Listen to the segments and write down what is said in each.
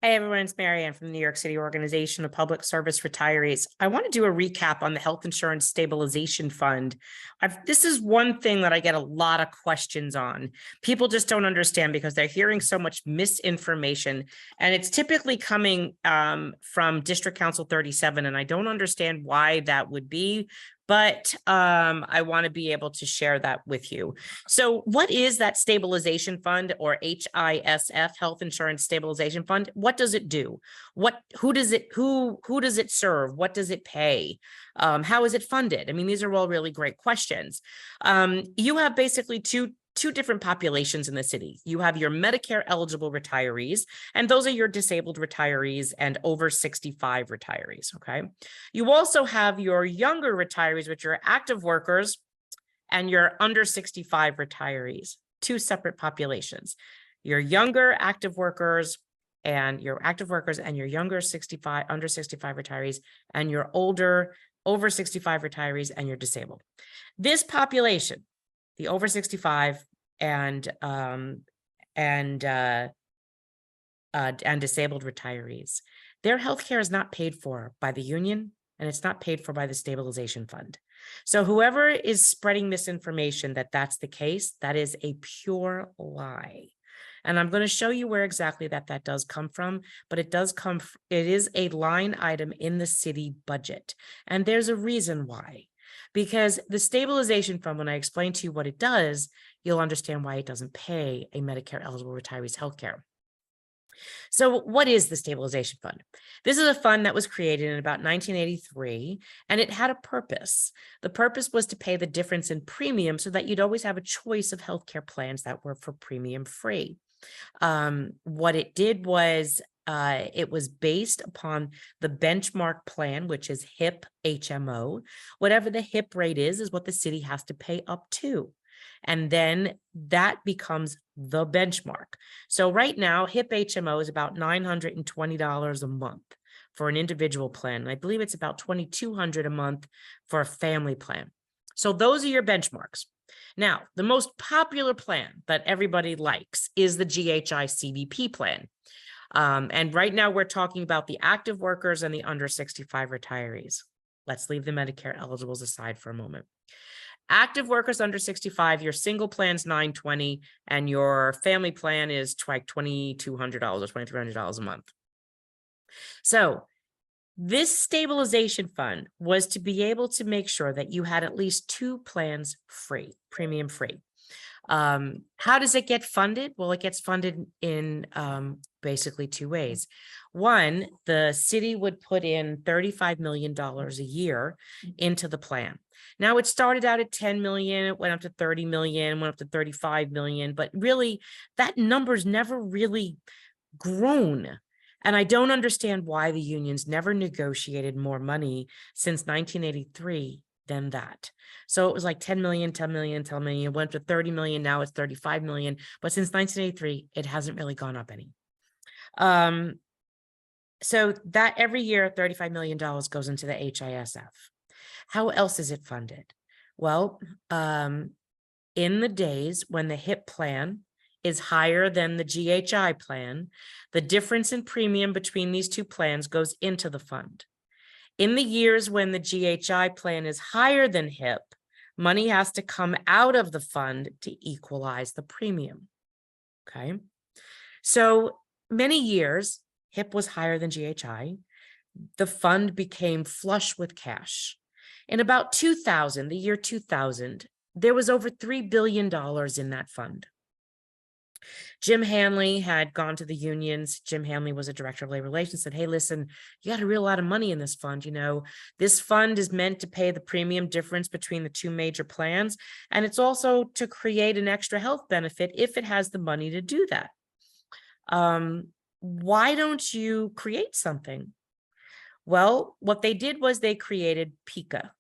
Hey everyone, it's Marianne from the New York City Organization of Public Service Retirees. I want to do a recap on the Health Insurance Stabilization Fund. This is one thing that I get a lot of questions on. People just don't understand because they're hearing so much misinformation, and it's typically coming from District Council 37, and I don't understand why that would be. But I want to be able to share that with you. So what is that stabilization fund, or HISF, Health Insurance Stabilization Fund? What does it do? Who does it serve? What does it pay? How is it funded? I mean, these are all really great questions. You have basically two different populations in the city. You have your Medicare eligible retirees, and those are your disabled retirees and over 65 retirees, okay? You also have your younger retirees, which are active workers, and your under 65 retirees, two separate populations. Your younger active workers and your younger under 65 retirees, and your older over 65 retirees and your disabled. This population, the over 65 and disabled retirees, their health care is not paid for by the union, and it's not paid for by the Stabilization Fund. So whoever is spreading misinformation that that's the case, that is a pure lie. And I'm going to show you where exactly that does come from, but it is a line item in the city budget. And there's a reason why. Because the Stabilization Fund, when I explain to you what it does, you'll understand why it doesn't pay a Medicare eligible retiree's health care. So what is the Stabilization Fund? This is a fund that was created in about 1983, and it had a purpose. The purpose was to pay the difference in premium so that you'd always have a choice of healthcare plans that were for premium free. What it did was it was based upon the benchmark plan, which is HIP HMO. Whatever the HIP rate is what the city has to pay up to. And then that becomes the benchmark. So right now, HIP HMO is about $920 a month for an individual plan. And I believe it's about $2,200 a month for a family plan. So those are your benchmarks. Now, the most popular plan that everybody likes is the GHI CVP plan. And right now we're talking about the active workers and the under 65 retirees. Let's leave the Medicare eligibles aside for a moment. Active workers under 65, your single plan's $920, and your family plan is like $2,200 or $2,300 a month. So this stabilization fund was to be able to make sure that you had at least two plans free, premium free. How does it get funded? Well, it gets funded in basically two ways. One, the city would put in $35 million a year into the plan. Now, it started out at 10 million, it went up to 30 million, went up to 35 million, but really that number's never really grown. And I don't understand why the unions never negotiated more money since 1983 than that. So it was like 10 million, 10 million, 10 million, it went to 30 million, now it's 35 million. But since 1983, it hasn't really gone up any. So that every year, $35 million goes into the HISF. How else is it funded? Well, in the days when the HIP plan is higher than the GHI plan, the difference in premium between these two plans goes into the fund. In the years when the GHI plan is higher than HIP, money has to come out of the fund to equalize the premium. Okay. So many years, HIP was higher than GHI. The fund became flush with cash. In about 2000, the year 2000, there was over $3 billion in that fund. Jim Hanley had gone to the unions. Jim Hanley was a director of labor relations, said, hey, listen, you got a real lot of money in this fund. You know, this fund is meant to pay the premium difference between the two major plans. And it's also to create an extra health benefit if it has the money to do that. Why don't you create something? Well, what they did was they created PICA,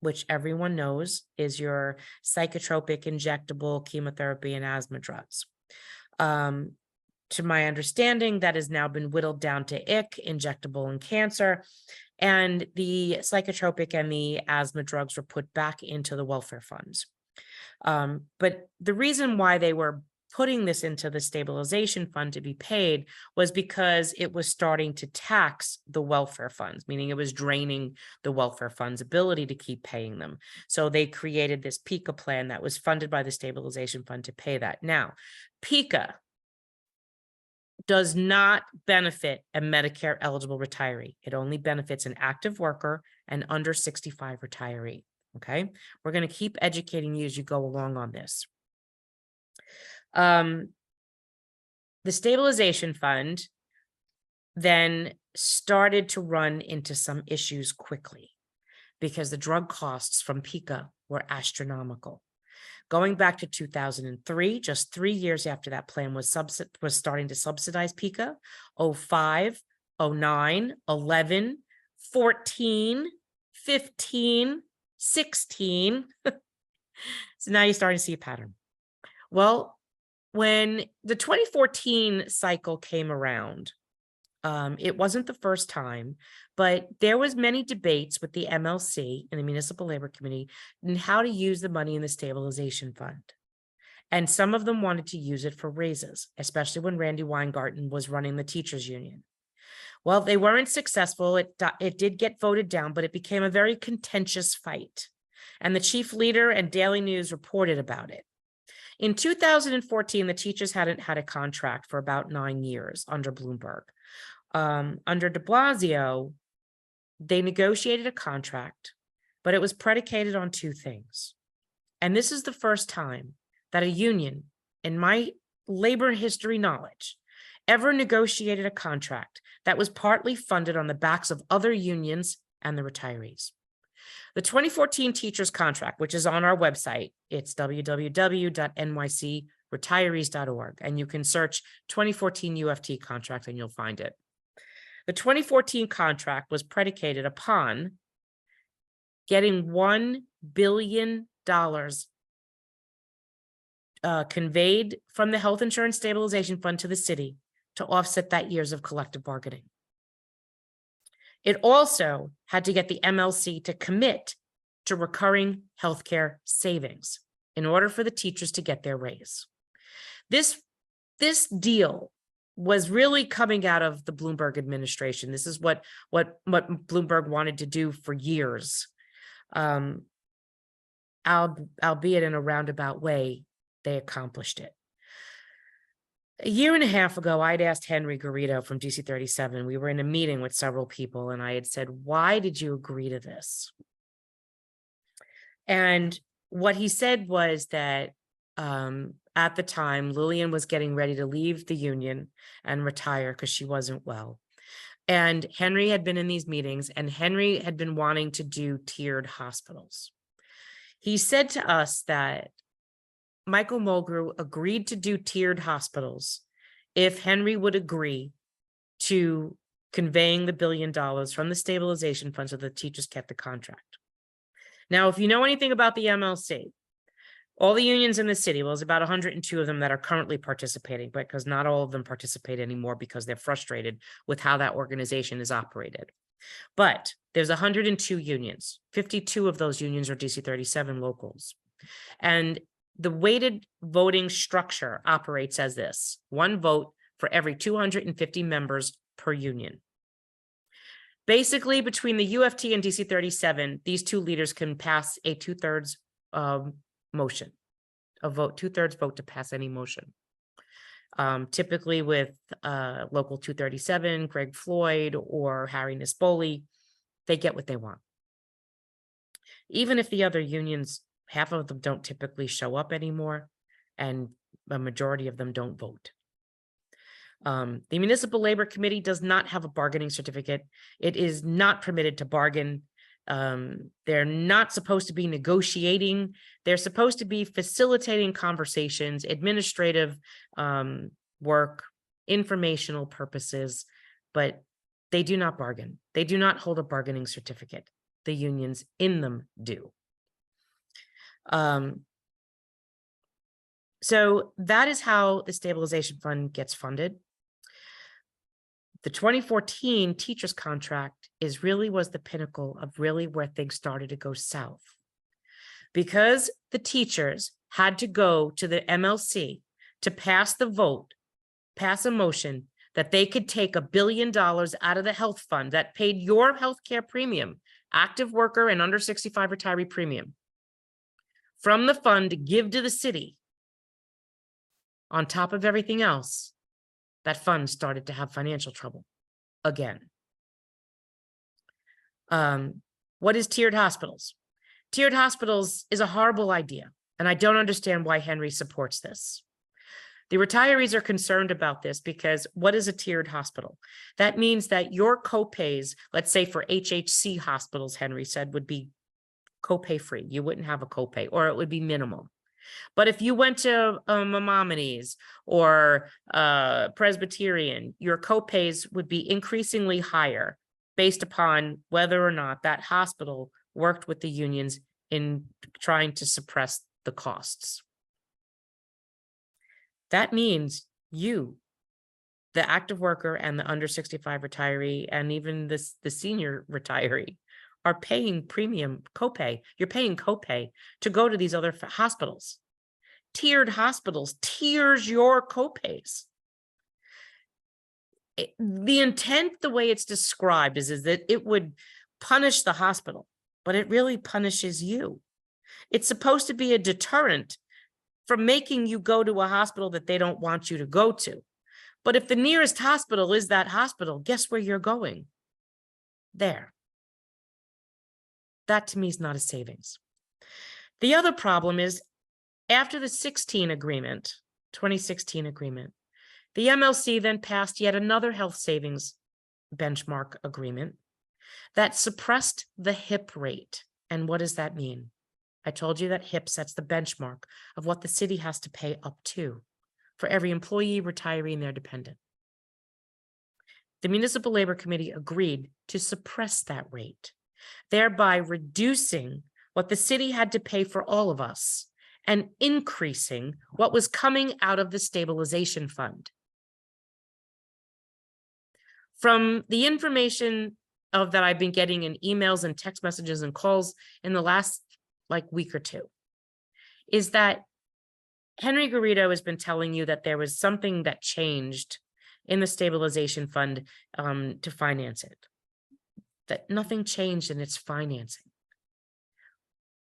which everyone knows is your psychotropic injectable chemotherapy and asthma drugs. To my understanding, that has now been whittled down to IC, injectable in cancer, and the psychotropic and the asthma drugs were put back into the welfare funds. But the reason why they were putting this into the stabilization fund to be paid was because it was starting to tax the welfare funds, meaning it was draining the welfare fund's ability to keep paying them. So they created this PICA plan that was funded by the stabilization fund to pay that. Now, PICA does not benefit a Medicare eligible retiree. It only benefits an active worker and under 65 retiree. Okay, we're going to keep educating you as you go along on this. The stabilization fund then started to run into some issues quickly because the drug costs from PICA were astronomical. Going back to 2003, just 3 years after that plan was starting to subsidize PICA, 05, 09, 11, 14, 15, 16. So now you're starting to see a pattern. Well, when the 2014 cycle came around, it wasn't the first time, but there was many debates with the MLC and the Municipal Labor Committee on how to use the money in the stabilization fund. And some of them wanted to use it for raises, especially when Randy Weingarten was running the teachers union. Well, they weren't successful. It did get voted down, but it became a very contentious fight. And the chief leader and Daily News reported about it. In 2014, the teachers hadn't had a contract for about 9 years under Bloomberg. Under de Blasio, they negotiated a contract, but it was predicated on 2 things. And this is the first time that a union, in my labor history knowledge, ever negotiated a contract that was partly funded on the backs of other unions and the retirees. The 2014 teachers contract, which is on our website, it's www.nycretirees.org, and you can search 2014 UFT contract and you'll find it. The 2014 contract was predicated upon getting $1 billion conveyed from the Health Insurance Stabilization Fund to the city to offset that years of collective bargaining. It also had to get the MLC to commit to recurring healthcare savings in order for the teachers to get their raise. This deal was really coming out of the Bloomberg administration. This is what Bloomberg wanted to do for years. Albeit in a roundabout way, they accomplished it. A year and a half ago, I'd asked Henry Garrido from DC 37. We were in a meeting with several people, and I had said, why did you agree to this? And what he said was that at the time, Lillian was getting ready to leave the union and retire because she wasn't well. And Henry had been in these meetings, and Henry had been wanting to do tiered hospitals. He said to us that Michael Mulgrew agreed to do tiered hospitals if Henry would agree to conveying the $1 billion from the stabilization fund so the teachers kept the contract. Now, if you know anything about the MLC, all the unions in the city, well, there's about 102 of them that are currently participating, but because not all of them participate anymore because they're frustrated with how that organization is operated. But there's 102 unions. 52 of those unions are DC 37 locals. And the weighted voting structure operates as this: 1 vote for every 250 members per union. Basically, between the UFT and DC 37, these 2 leaders can pass a 2/3 motion, a vote, 2/3 vote to pass any motion. Typically with Local 237, Greg Floyd or Harry Nispoli, they get what they want. Even if the other unions, half of them don't typically show up anymore, and a majority of them don't vote. The Municipal Labor Committee does not have a bargaining certificate. It is not permitted to bargain. They're not supposed to be negotiating. They're supposed to be facilitating conversations, administrative work, informational purposes, but they do not bargain. They do not hold a bargaining certificate. The unions in them do. So that is how the Stabilization Fund gets funded. The 2014 teachers contract was the pinnacle of really where things started to go south, because the teachers had to go to the MLC to pass a motion that they could take $1 billion out of the health fund that paid your healthcare premium, active worker and under 65 retiree premium, from the fund to give to the city. On top of everything else, that fund started to have financial trouble again. What is tiered hospitals? Tiered hospitals is a horrible idea, and I don't understand why Henry supports this. The retirees are concerned about this because what is a tiered hospital? That means that your copays, let's say for HHC hospitals, Henry said, would be copay free. You wouldn't have a copay, or it would be minimal. But if you went to Maimonides or Presbyterian, your copays would be increasingly higher based upon whether or not that hospital worked with the unions in trying to suppress the costs. That means you, the active worker and the under 65 retiree, and even the senior retiree, are paying premium copay. You're paying copay to go to these other hospitals. Tiered hospitals tiers your copays. The intent, the way it's described, is that it would punish the hospital, but it really punishes you. It's supposed to be a deterrent from making you go to a hospital that they don't want you to go to. But if the nearest hospital is that hospital, guess where you're going? There. That to me is not a savings. The other problem is after the 2016 agreement, the MLC then passed yet another health savings benchmark agreement that suppressed the HIP rate. And what does that mean? I told you that HIP sets the benchmark of what the city has to pay up to for every employee, retiree, and their dependent. The Municipal Labor Committee agreed to suppress that rate, thereby reducing what the city had to pay for all of us and increasing what was coming out of the Stabilization Fund. From the information that I've been getting in emails and text messages and calls in the last week or two, is that Henry Garrido has been telling you that there was something that changed in the Stabilization Fund to finance it, that nothing changed in its financing.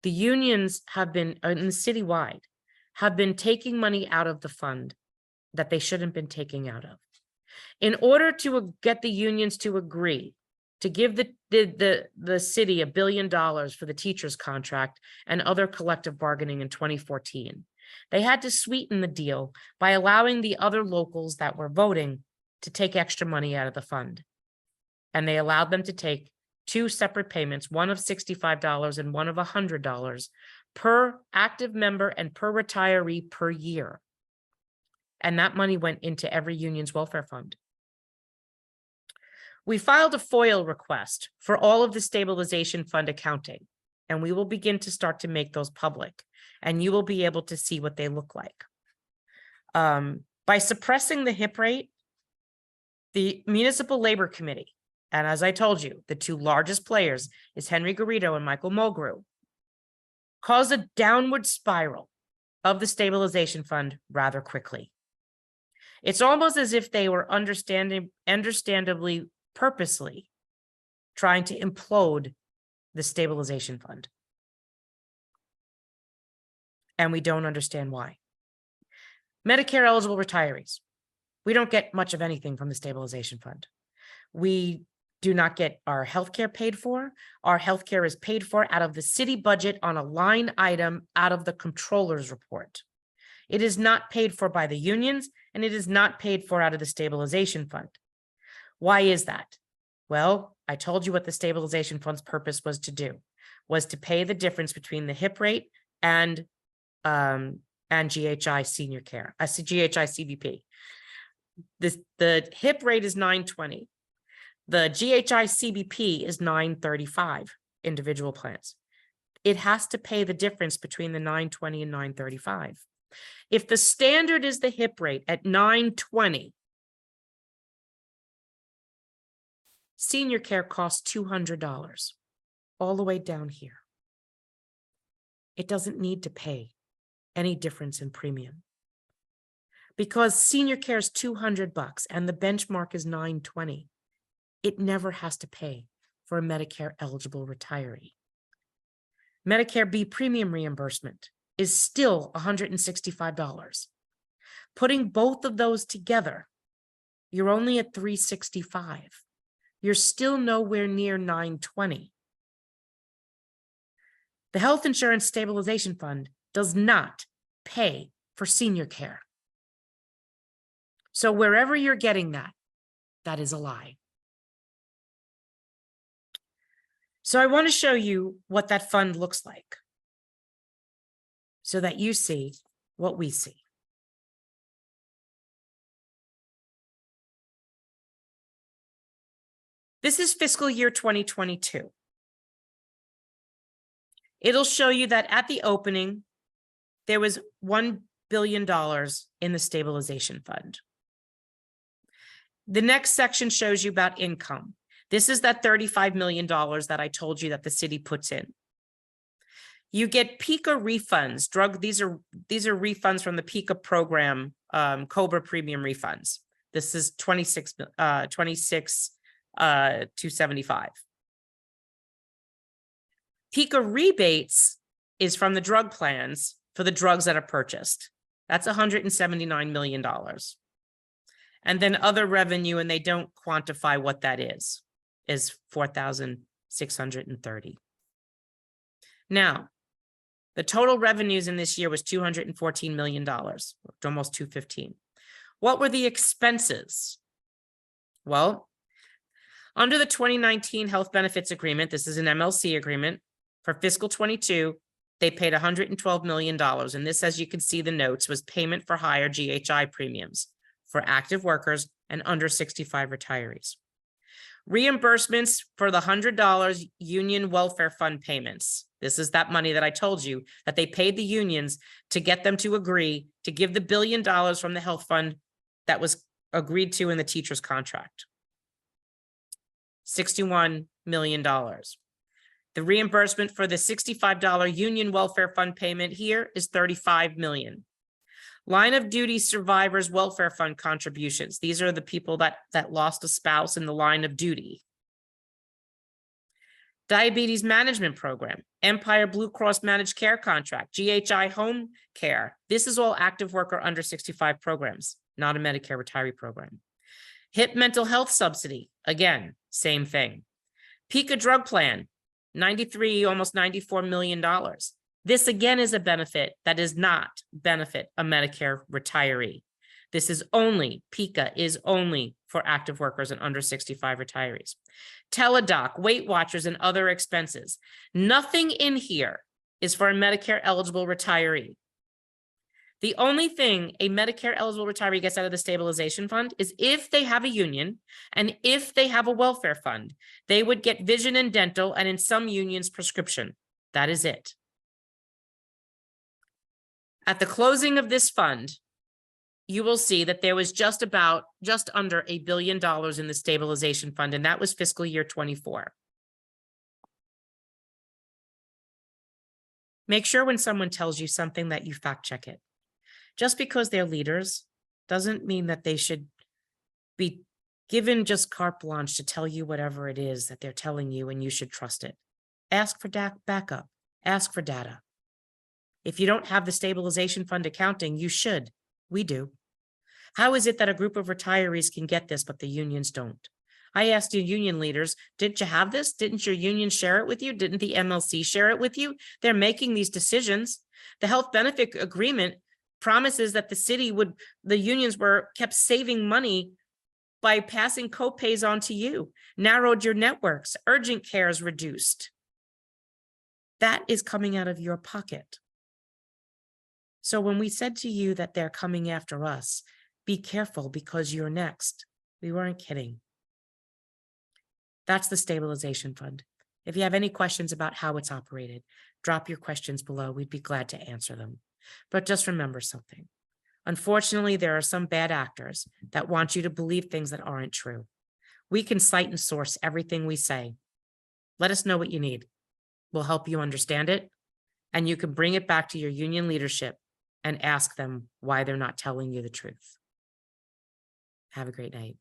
The unions have been, in the citywide, have been taking money out of the fund that they shouldn't have been taking out of. In order to get the unions to agree to give the city $1 billion for the teachers' contract and other collective bargaining in 2014, they had to sweeten the deal by allowing the other locals that were voting to take extra money out of the fund. And they allowed them to take two separate payments, one of $65 and one of $100 per active member and per retiree per year. And that money went into every union's welfare fund. We filed a FOIL request for all of the Stabilization Fund accounting, and we will begin to start to make those public, and you will be able to see what they look like. By suppressing the HIP rate, the Municipal Labor Committee, and as I told you, the two largest players is Henry Garrido and Michael Mulgrew, caused a downward spiral of the Stabilization Fund rather quickly. It's almost as if they were understandably, purposely trying to implode the Stabilization Fund. And we don't understand why. Medicare eligible retirees. We don't get much of anything from the Stabilization Fund. We do not get our healthcare paid for. Our healthcare is paid for out of the city budget on a line item out of the comptroller's report. It is not paid for by the unions, and it is not paid for out of the Stabilization Fund. Why is that? Well, I told you what the Stabilization Fund's purpose was to do, was to pay the difference between the HIP rate and GHI senior care, GHI CVP. The HIP rate is $920. The GHI CBP is $935 individual plans. It has to pay the difference between the $920 and $935. If the standard is the HIP rate at $920, senior care costs $200 all the way down here. It doesn't need to pay any difference in premium. because senior care is $200 and the benchmark is $920. It never has to pay for a Medicare eligible retiree. Medicare B premium reimbursement is still $165. Putting both of those together, you're only at $365. You're still nowhere near $920. The Health Insurance Stabilization Fund does not pay for senior care. So wherever you're getting that, that is a lie. So I want to show you what that fund looks like so that you see what we see. This is fiscal year 2022. It'll show you that at the opening, there was $1 billion in the stabilization fund. The next section shows you about income. This is that $35 million that I told you that the city puts in. You get PICA refunds. These are refunds from the PICA program, COBRA premium refunds. This is 275. PICA rebates is from the drug plans for the drugs that are purchased. That's $179 million. And then other revenue, and they don't quantify what that is 4,630. Now, the total revenues in this year was $214 million, almost 215. What were the expenses? Well, under the 2019 Health Benefits Agreement, this is an MLC agreement, for fiscal 22, they paid $112 million. And this, as you can see the notes, was payment for higher GHI premiums for active workers and under 65 retirees. Reimbursements for the $100 union welfare fund payments. This is that money that I told you that they paid the unions to get them to agree to give the $1 billion from the health fund that was agreed to in the teacher's contract. $61 million. The reimbursement for the $65 union welfare fund payment here is $35 million. Line of duty survivors welfare fund contributions. These are the people that lost a spouse in the line of duty. Diabetes management program, Empire Blue Cross managed care contract, GHI home care. This is all active worker under 65 programs, not a Medicare retiree program. HIP mental health subsidy, again, same thing. PICA drug plan, almost $94 million. This again is a benefit that does not benefit a Medicare retiree. This is only, PICA is only for active workers and under 65 retirees. Teledoc, Weight Watchers, and other expenses. Nothing in here is for a Medicare eligible retiree. The only thing a Medicare eligible retiree gets out of the stabilization fund is if they have a union and if they have a welfare fund, they would get vision and dental, and in some unions, prescription. That is it. At the closing of this fund, you will see that there was just under $1 billion in the stabilization fund, and that was fiscal year 24. Make sure when someone tells you something that you fact check it. Just because they're leaders doesn't mean that they should be given just carte blanche to tell you whatever it is that they're telling you, and you should trust it. Ask for backup. Ask for data. If you don't have the stabilization fund accounting, you should. We do. How is it that a group of retirees can get this, but the unions don't? I asked you union leaders, didn't you have this? Didn't your union share it with you? Didn't the MLC share it with you? They're making these decisions. The health benefit agreement promises that the unions kept saving money by passing copays on to you, narrowed your networks, urgent care is reduced. That is coming out of your pocket. So when we said to you that they're coming after us, be careful because you're next. We weren't kidding. That's the stabilization fund. If you have any questions about how it's operated, drop your questions below. We'd be glad to answer them. But just remember something. Unfortunately, there are some bad actors that want you to believe things that aren't true. We can cite and source everything we say. Let us know what you need. We'll help you understand it, and you can bring it back to your union leadership and ask them why they're not telling you the truth. Have a great night.